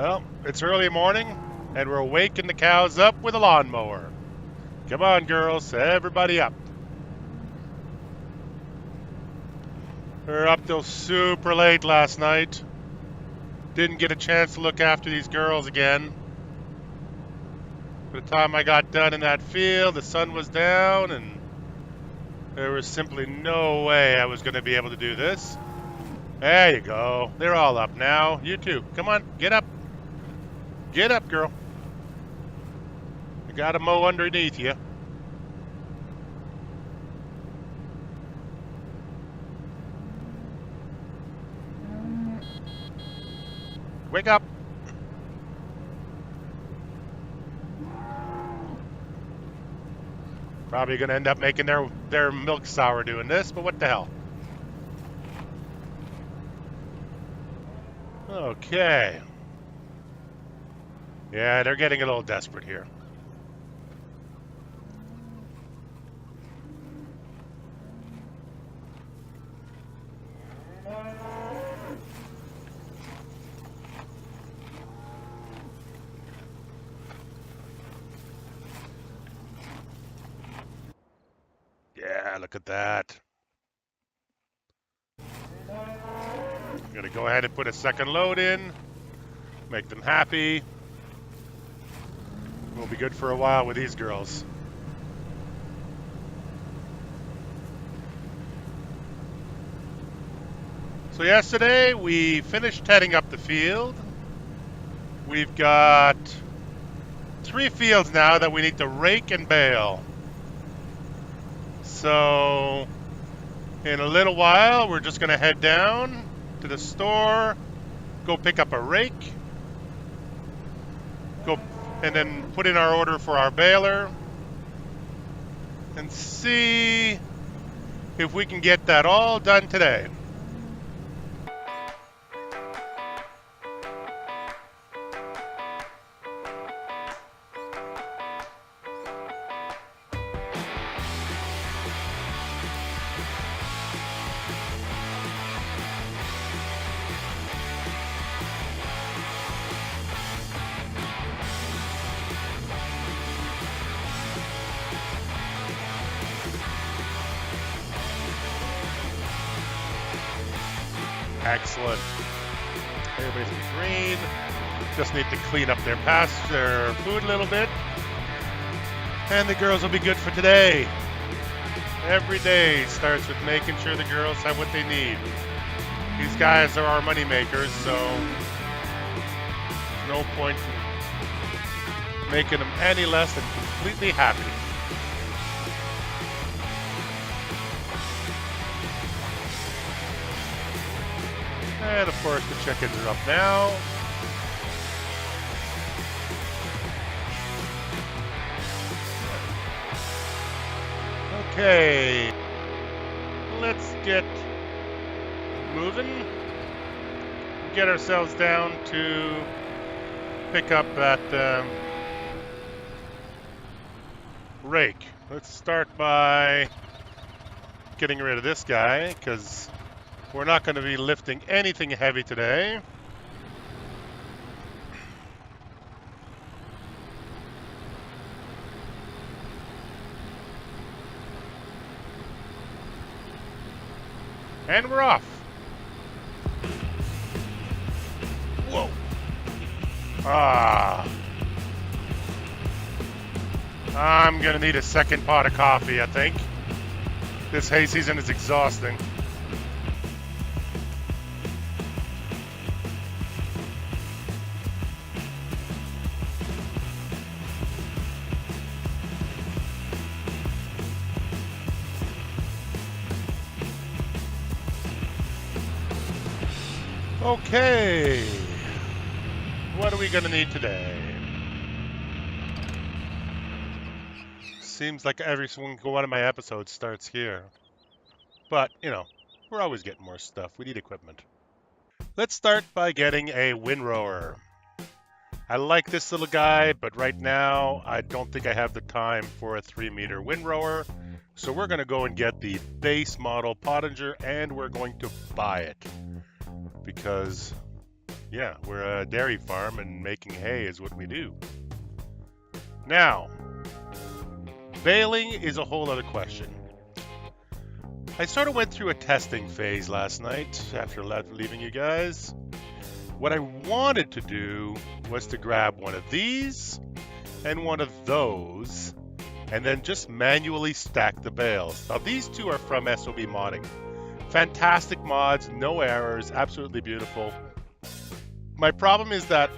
Well, it's early morning, and we're waking the cows up with a lawnmower. Come on, girls, everybody up. We were up till super late last night. Didn't get a chance to look after these girls again. By the time I got done in that field, the sun was down, and there was simply no way I was going to be able to do this. There you go. They're all up now. You too. Come on, get up. Get up, girl. I got to mow underneath you. Wake up. Probably going to end up making their milk sour doing this, but what the hell. Okay. Yeah, they're getting a little desperate here. Yeah, look at that. I'm going to go ahead and put a second load in, make them happy. We'll be good for a while with these girls. So yesterday we finished heading up the field. We've got 3 fields now that we need to rake and bale. So in a little while we're just going to head down to the store, go pick up a rake, go and then put in our order for our baler and see if we can get that all done today. Excellent. Everybody's in green. Just need to clean up their food a little bit. And the girls will be good for today. Every day starts with making sure the girls have what they need. These guys are our money makers, so no point in making them any less than completely happy. And of course the chickens are up now. Okay, let's get moving. Get ourselves down to pick up that rake. Let's start by getting rid of this guy, because we're not going to be lifting anything heavy today. And we're off. Whoa. I'm going to need a second pot of coffee, I think. This hay season is exhausting. Okay, what are we going to need today? Seems like every single one of my episodes starts here. But, you know, we're always getting more stuff. We need equipment. Let's start by getting a windrower. I like this little guy, but right now I don't think I have the time for a 3-meter windrower. So we're going to go and get the base model Pottinger, and we're going to buy it. Because Yeah, we're a dairy farm and making hay is what we do. Now, baling is a whole other question. I sort of went through a testing phase last night after leaving you guys. What I wanted to do was to grab one of these and one of those and then just manually stack the bales. Now these two are from SOB Modding. Fantastic mods, no errors, absolutely beautiful. My problem is that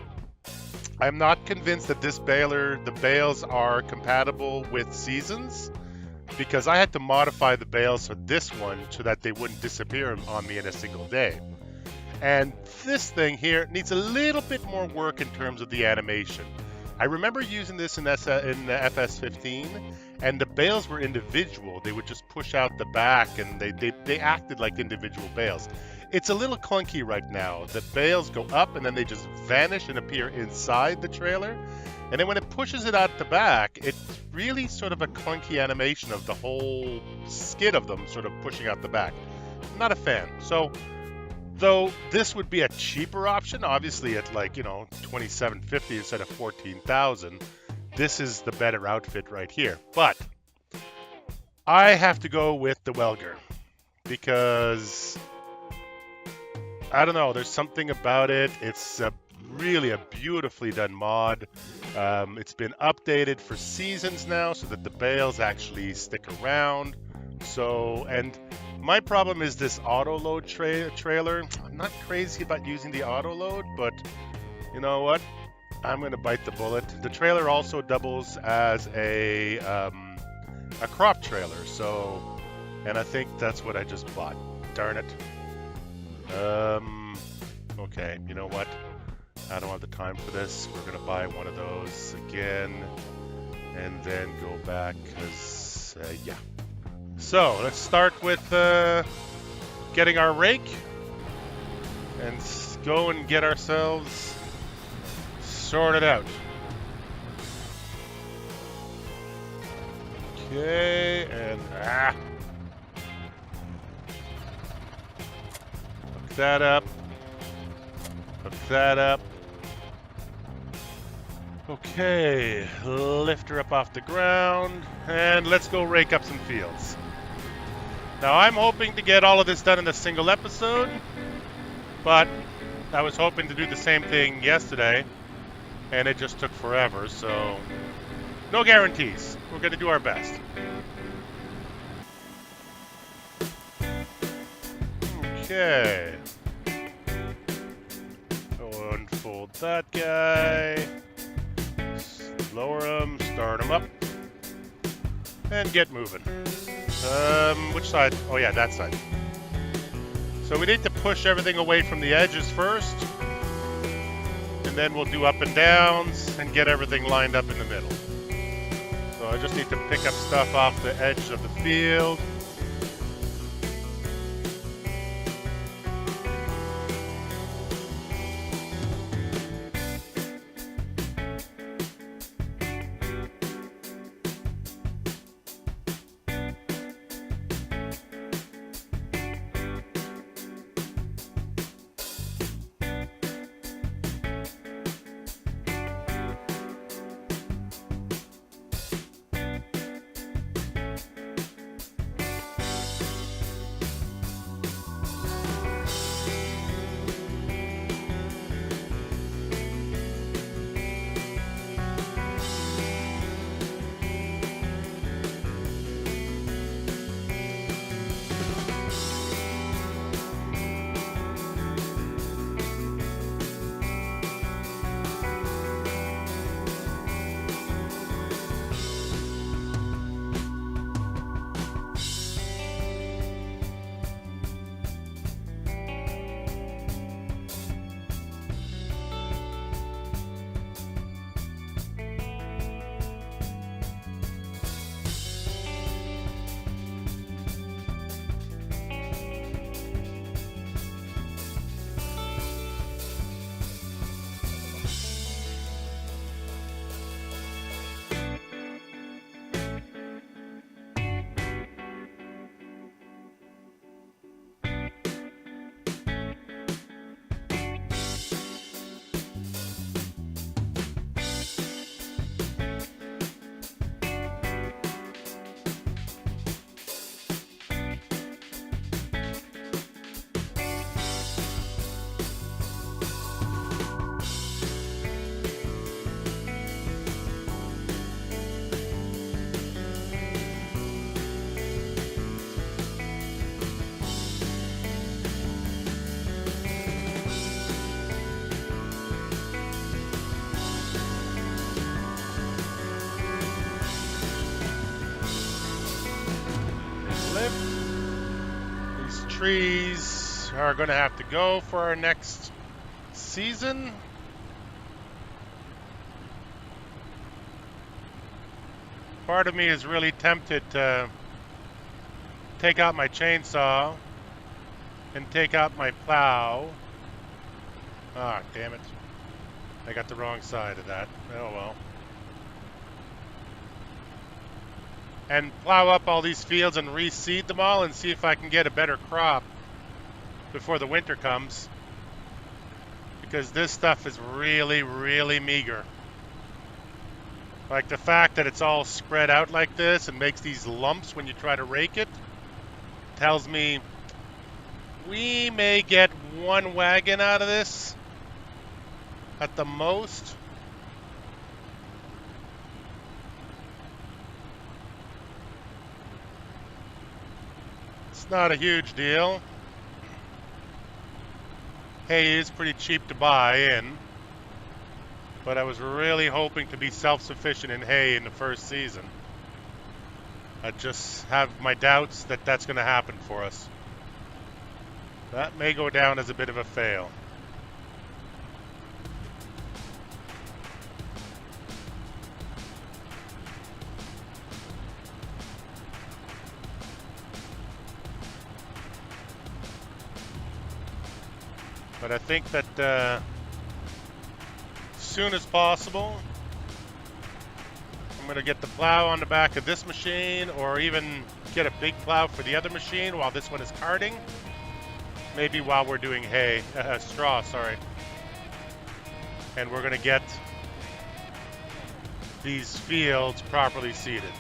I'm not convinced that this baler, the bales are compatible with seasons, because I had to modify the bales for this one so that they wouldn't disappear on me in a single day. And this thing here needs a little bit more work in terms of the animation. I remember using this in FS15, and the bales were individual. They would just push out the back, and they acted like individual bales. It's a little clunky right now. The bales go up, and then they just vanish and appear inside the trailer. And then when it pushes it out the back, it's really sort of a clunky animation of the whole skid of them sort of pushing out the back. I'm not a fan. So, though this would be a cheaper option, obviously at like, $2,750 instead of $14,000, this is the better outfit right here. But I have to go with the Welger because I don't know, there's something about it. It's really a beautifully done mod. It's been updated for seasons now so that the bales actually stick around. So, and my problem is this auto load trailer. I'm not crazy about using the auto load, but you know what? I'm gonna bite the bullet. The trailer also doubles as a crop trailer. So, and I think that's what I just bought. Darn it. Okay, you know what? I don't have the time for this. We're gonna buy one of those again and then go back because yeah. So let's start with getting our rake and go and get ourselves sorted out. Okay, and hook that up. Hook that up. Okay, lift her up off the ground, and let's go rake up some fields. Now, I'm hoping to get all of this done in a single episode, but I was hoping to do the same thing yesterday, and it just took forever, so no guarantees. We're going to do our best. Okay. Go unfold that guy. Lower him, start him up, and get moving. Which side? Oh yeah, that side. So we need to push everything away from the edges first, and then we'll do up and downs and get everything lined up in the middle. So I just need to pick up stuff off the edge of the field. trees are going to have to go for our next season. Part of me is really tempted to take out my chainsaw and take out my plow. Ah, damn it. I got the wrong side of that. Oh well. And plow up all these fields and reseed them all and see if I can get a better crop before the winter comes. Because this stuff is really, really meager. Like the fact that it's all spread out like this and makes these lumps when you try to rake it tells me we may get one wagon out of this at the most. It's not a huge deal. Hay is pretty cheap to buy in, but I was really hoping to be self-sufficient in hay in the first season. I just have my doubts that that's going to happen for us. That may go down as a bit of a fail. But I think that as soon as possible, I'm going to get the plow on the back of this machine, or even get a big plow for the other machine while this one is carting. Maybe while we're doing hay, straw, sorry. And we're going to get these fields properly seeded.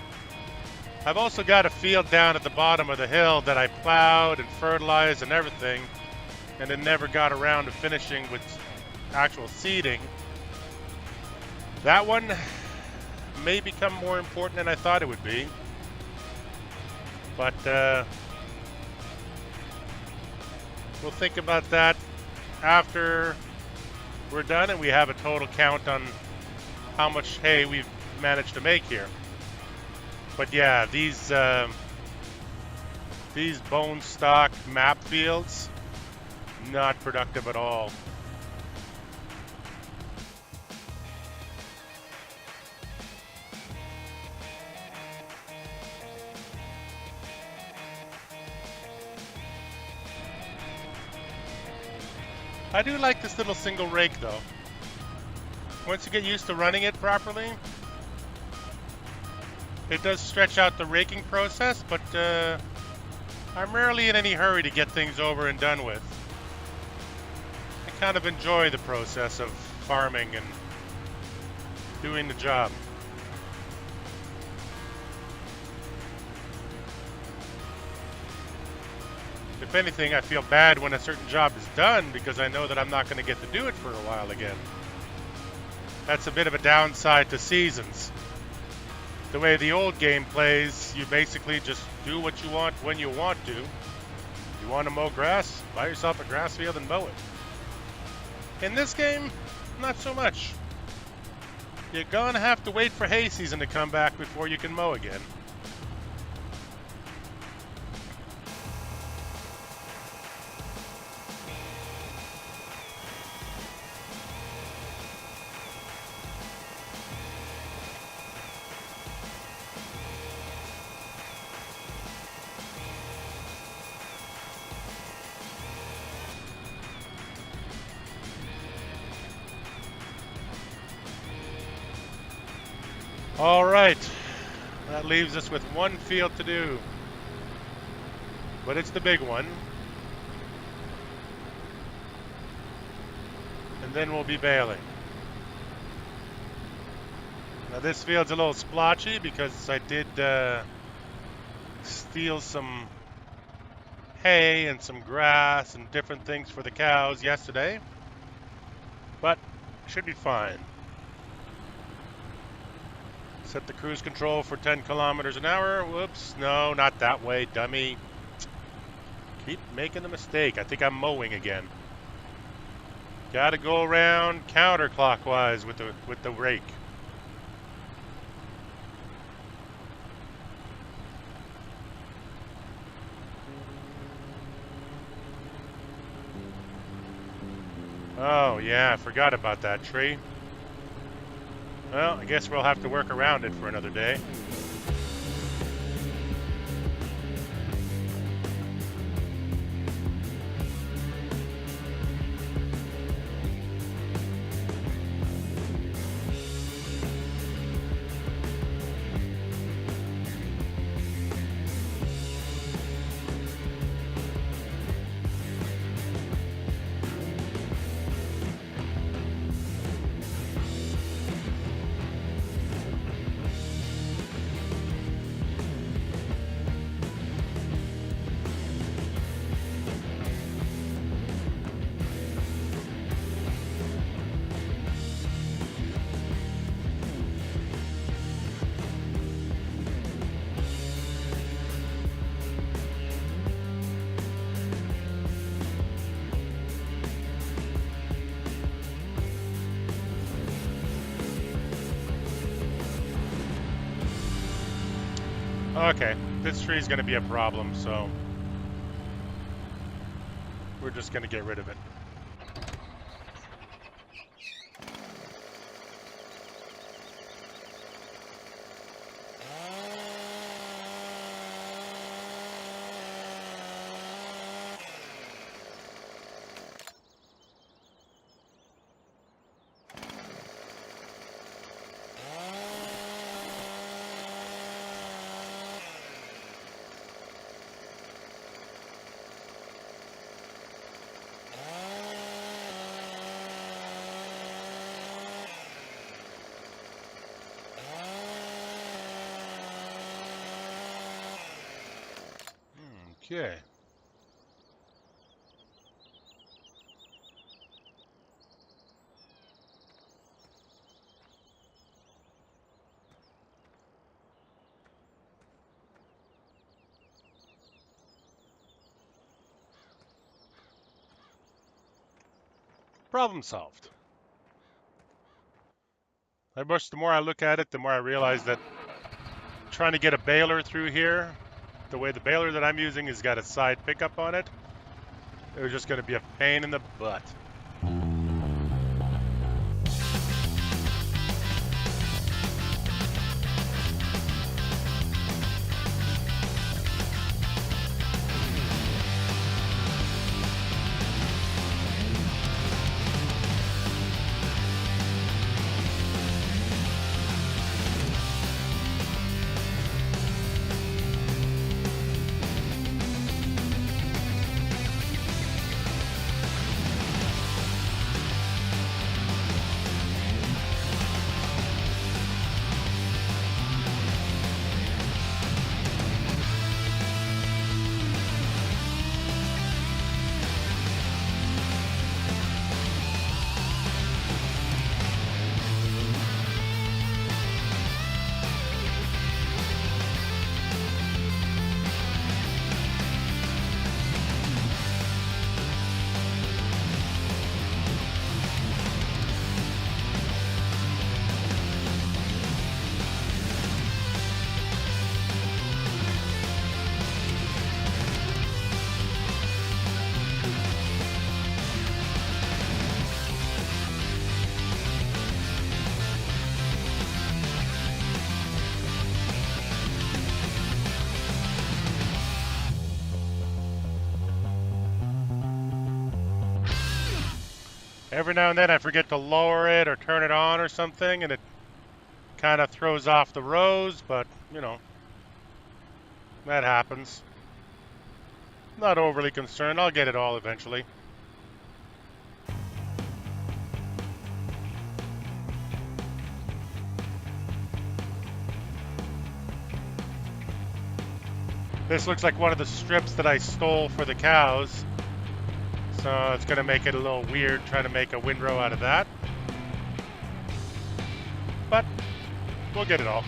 I've also got a field down at the bottom of the hill that I plowed and fertilized and everything, and then never got around to finishing with actual seeding. That one may become more important than I thought it would be. But we'll think about that after we're done and we have a total count on how much hay we've managed to make here. But yeah, these bone stock map fields, not productive at all. I do like this little single rake though. Once you get used to running it properly, it does stretch out the raking process, but I'm rarely in any hurry to get things over and done with. I kind of enjoy the process of farming and doing the job. If anything, I feel bad when a certain job is done because I know that I'm not going to get to do it for a while again. That's a bit of a downside to seasons. The way the old game plays, you basically just do what you want when you want to. You want to mow grass? Buy yourself a grass field and mow it. In this game, not so much. You're going to have to wait for hay season to come back before you can mow again. All right, that leaves us with one field to do, but it's the big one. And then we'll be baling. Now this field's a little splotchy because I did steal some hay and some grass and different things for the cows yesterday, but should be fine. Set the cruise control for 10 kilometers an hour. Whoops, no, not that way, dummy. Keep making the mistake. I think I'm mowing again. Gotta go around counterclockwise with the rake. Oh, yeah, I forgot about that tree. Well, I guess we'll have to work around it for another day. Okay, this tree is going to be a problem, so we're just going to get rid of it. Okay. Problem solved. I wish the more I look at it, the more I realize that trying to get a baler through here, the way the baler that I'm using has got a side pickup on it, it was just going to be a pain in the butt. Every now and then I forget to lower it or turn it on or something, and it kind of throws off the rows, but, you know, that happens. Not overly concerned. I'll get it all eventually. This looks like one of the strips that I stole for the cows. So it's going to make it a little weird trying to make a windrow out of that. But we'll get it all.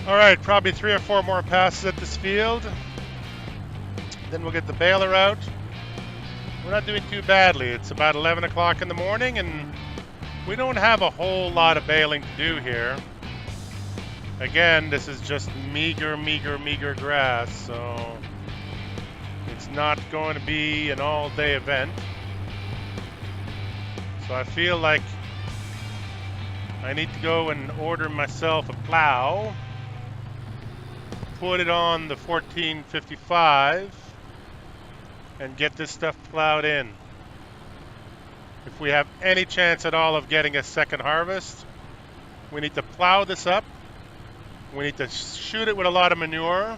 All right, probably 3 or 4 more passes at this field. Then we'll get the baler out. We're not doing too badly. It's about 11 o'clock in the morning, and we don't have a whole lot of baling to do here. Again, this is just meager grass, so it's not going to be an all-day event. So I feel like I need to go and order myself a plow, put it on the 1455, and get this stuff plowed in. If we have any chance at all of getting a second harvest, we need to plow this up. We need to shoot it with a lot of manure.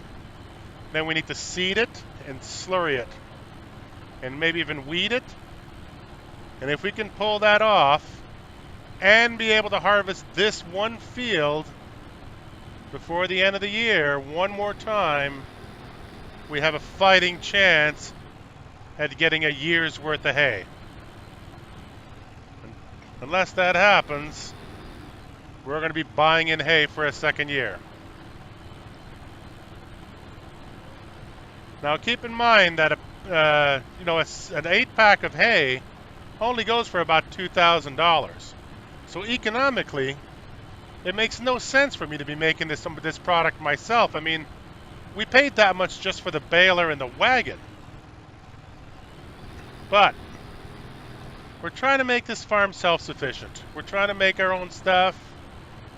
Then we need to seed it and slurry it, and maybe even weed it. And if we can pull that off and be able to harvest this one field before the end of the year one more time, we have a fighting chance at getting a year's worth of hay. Unless that happens, we're going to be buying in hay for a second year. Now keep in mind that an 8-pack of hay only goes for about $2,000. So economically, it makes no sense for me to be making this product myself. I mean, we paid that much just for the baler and the wagon. But we're trying to make this farm self-sufficient. We're trying to make our own stuff.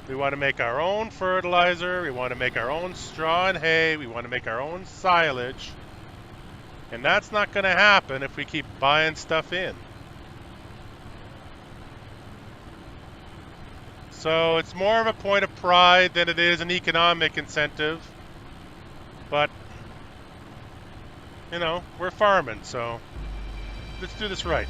We want to make our own fertilizer. We want to make our own straw and hay. We want to make our own silage. And that's not going to happen if we keep buying stuff in. So it's more of a point of pride than it is an economic incentive. But, we're farming, so let's do this right.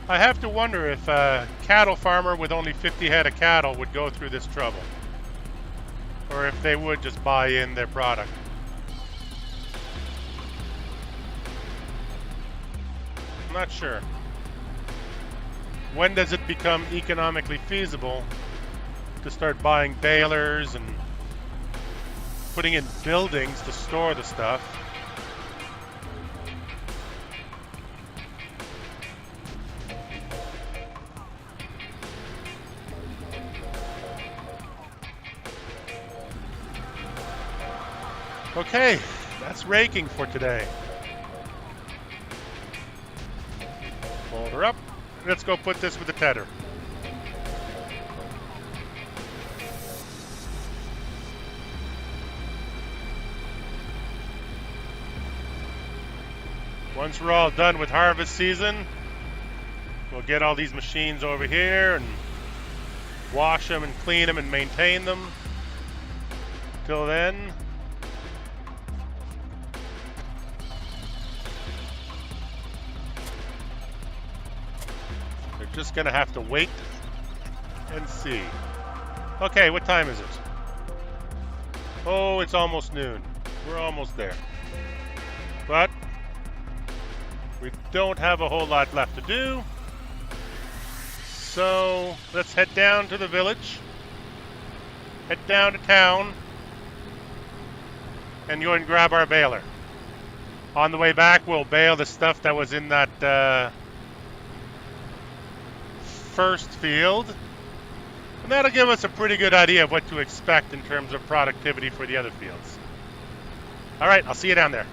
I have to wonder if a cattle farmer with only 50 head of cattle would go through this trouble, or if they would just buy in their product. I'm not sure. When does it become economically feasible to start buying balers and putting in buildings to store the stuff? Okay, that's raking for today. Fold her up. Let's go put this with the tedder. Once we're all done with harvest season, we'll get all these machines over here and wash them and clean them and maintain them. Till then, just gonna have to wait and see. Okay, what time is it? Oh, it's almost noon. We're almost there. But we don't have a whole lot left to do. So let's head down to the village. Head down to town and go and grab our baler. On the way back, we'll bale the stuff that was in that first field, and that'll give us a pretty good idea of what to expect in terms of productivity for the other fields. All right, I'll see you down there.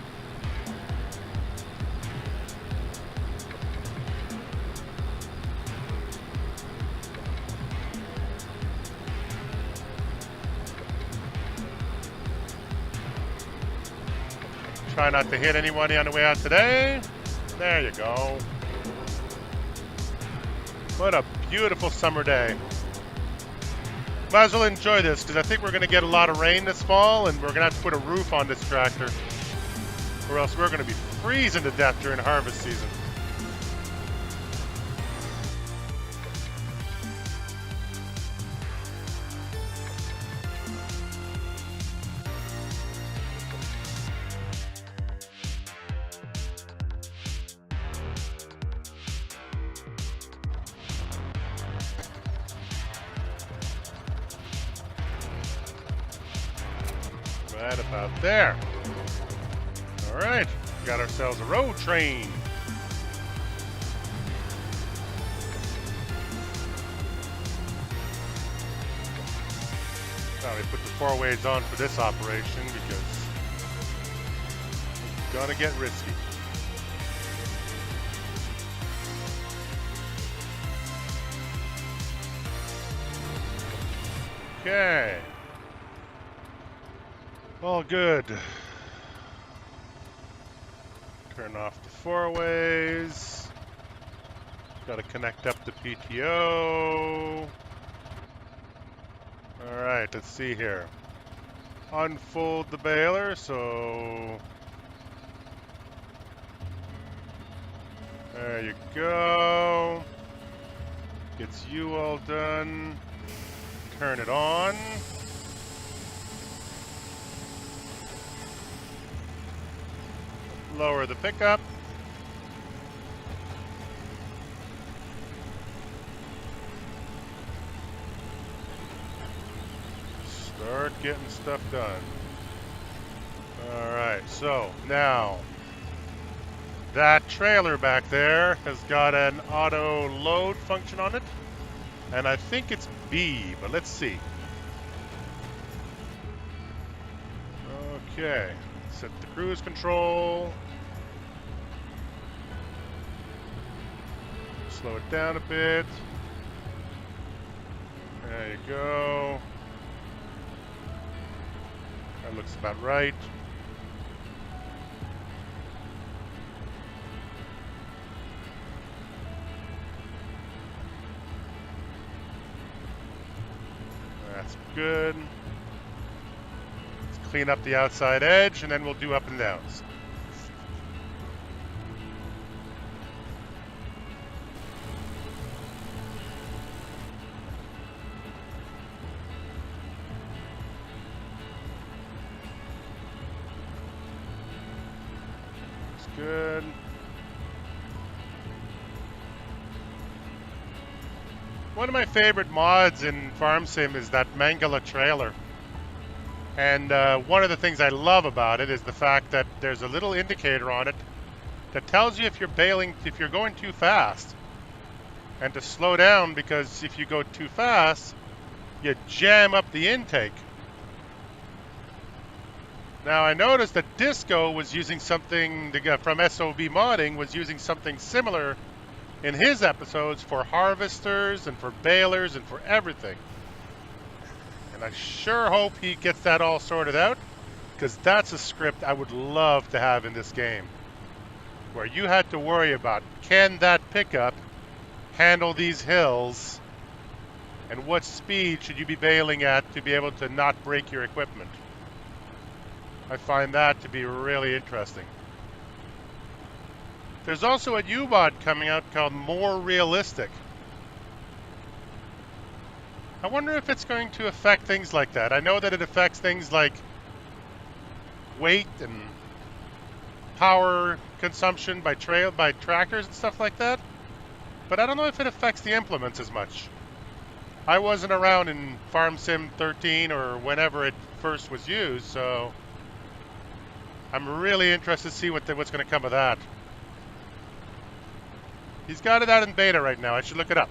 Try not to hit anybody on the way out today. There you go. What a beautiful summer day. Might as well enjoy this, because I think we're going to get a lot of rain this fall, and we're going to have to put a roof on this tractor, or else we're going to be freezing to death during harvest season. Right about there. All right, got ourselves a road train. Now we put the 4 ways on for this operation because it's gonna get risky. Okay. All good. Turn off the 4 ways. Got to connect up the PTO. All right, let's see here. Unfold the baler, so there you go. Gets you all done. Turn it on. Lower the pickup. Start getting stuff done. All right, so now that trailer back there has got an auto load function on it, and I think it's B, but let's see. Okay, set the cruise control. Slow it down a bit. There you go. That looks about right. That's good. Let's clean up the outside edge and then we'll do up and downs. Good. One of my favorite mods in Farm Sim is that Mangala trailer. And one of the things I love about it is the fact that there's a little indicator on it that tells you if you're going too fast. And to slow down, because if you go too fast, you jam up the intake. Now I noticed that Disco was using something from SOB Modding was using something similar in his episodes for harvesters and for balers and for everything. And I sure hope he gets that all sorted out, because that's a script I would love to have in this game, where you had to worry about, can that pickup handle these hills, and what speed should you be baling at to be able to not break your equipment? I find that to be really interesting. There's also a U-mod coming out called More Realistic. I wonder if it's going to affect things like that. I know that it affects things like weight and power consumption by trackers and stuff like that, but I don't know if it affects the implements as much. I wasn't around in Farm Sim 13 or whenever it first was used, so I'm really interested to see what's going to come of that. He's got it out in beta right now. I should look it up.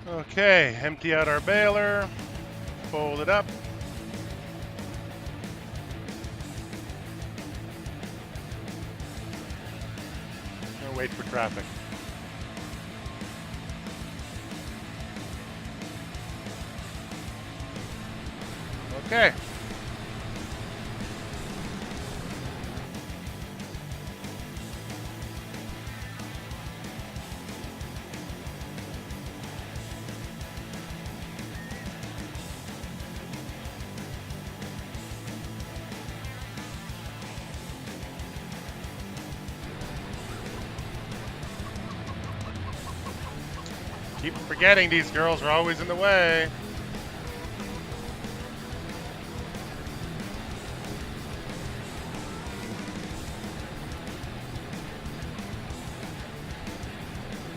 Okay, empty out our baler, fold it up. And wait for traffic. Okay. keep forgetting these girls are always in the way.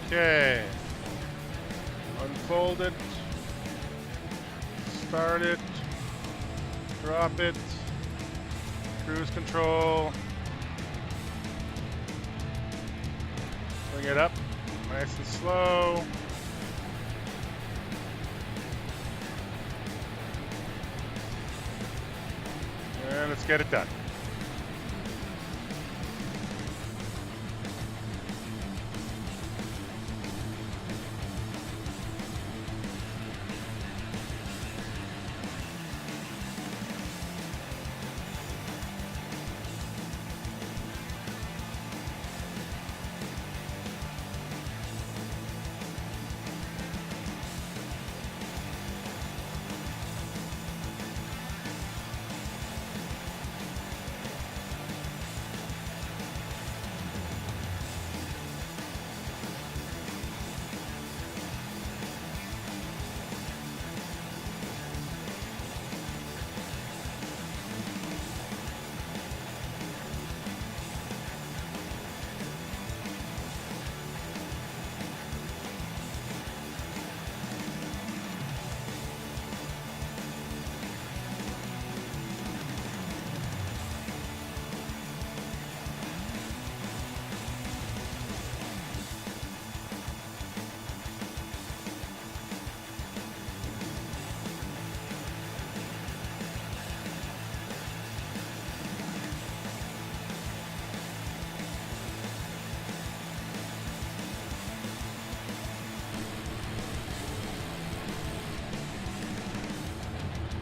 Okay. Unfold it. Start it. Drop it. Cruise control. Bring it up. Nice and slow. And let's get it done.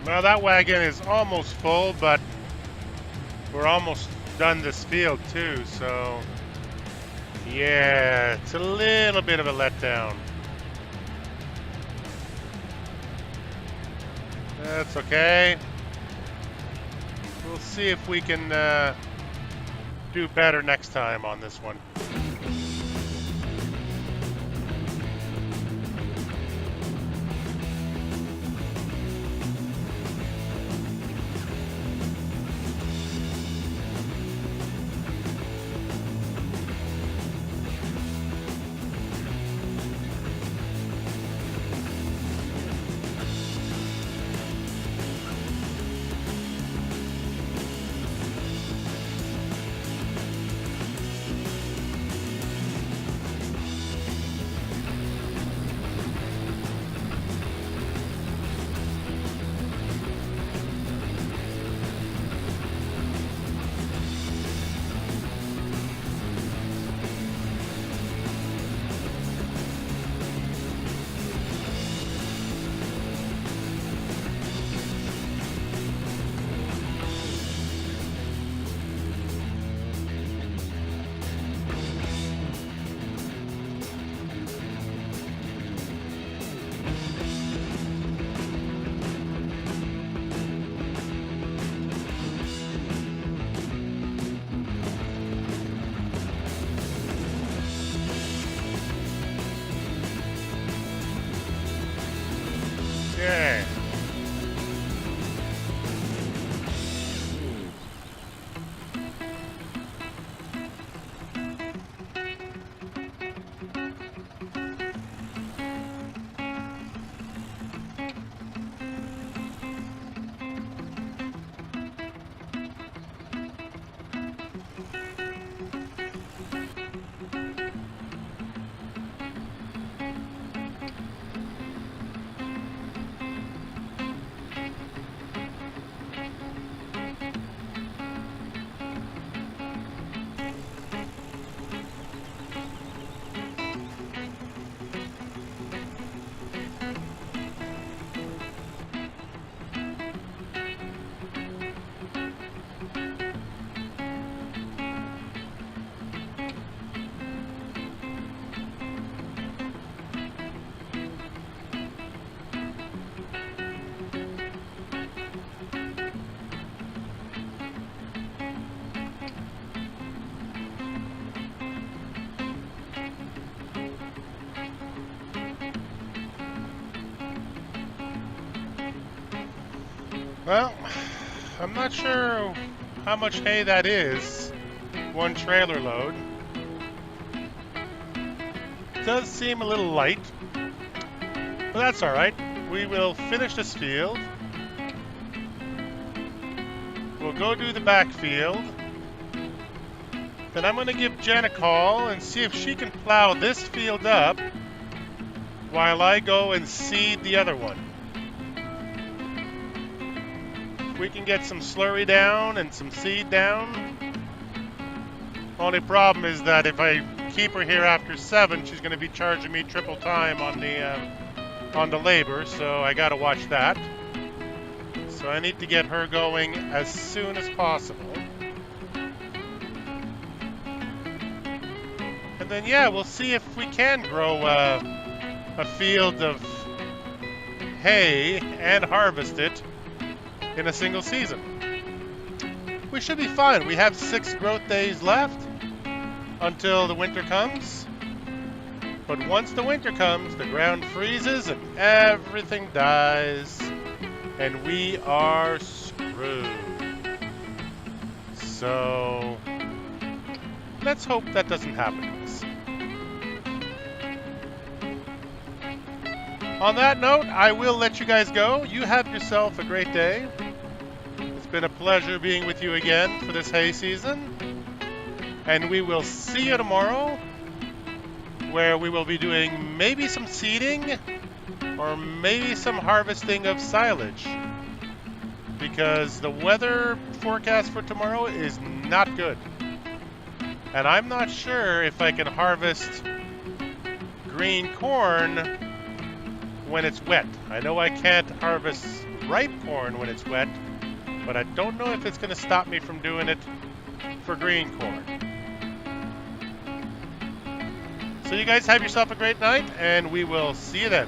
Well, that wagon is almost full, but we're almost done this field too, so yeah, it's a little bit of a letdown. That's okay. We'll see if we can do better next time on this one. Well, I'm not sure how much hay that is. One trailer load. Does seem a little light, but that's all right. We will finish this field. We'll go do the backfield. Then I'm going to give Jen a call and see if she can plow this field up while I go and seed the other one. If we can get some slurry down and some seed down. Only problem is that if I keep her here after 7, she's going to be charging me triple time on the labor, so I got to watch that. So I need to get her going as soon as possible. And then, yeah, we'll see if we can grow a field of hay and harvest it in a single season. We should be fine. We have 6 growth days left until the winter comes. But once the winter comes, the ground freezes and everything dies. And we are screwed. So let's hope that doesn't happen to us. On that note, I will let you guys go. You have yourself a great day. It's been a pleasure being with you again for this hay season. And we will see you tomorrow, where we will be doing maybe some seeding or maybe some harvesting of silage, because the weather forecast for tomorrow is not good. And I'm not sure if I can harvest green corn when it's wet. I know I can't harvest ripe corn when it's wet, but I don't know if it's going to stop me from doing it for green corn. So you guys have yourself a great night, and we will see you then.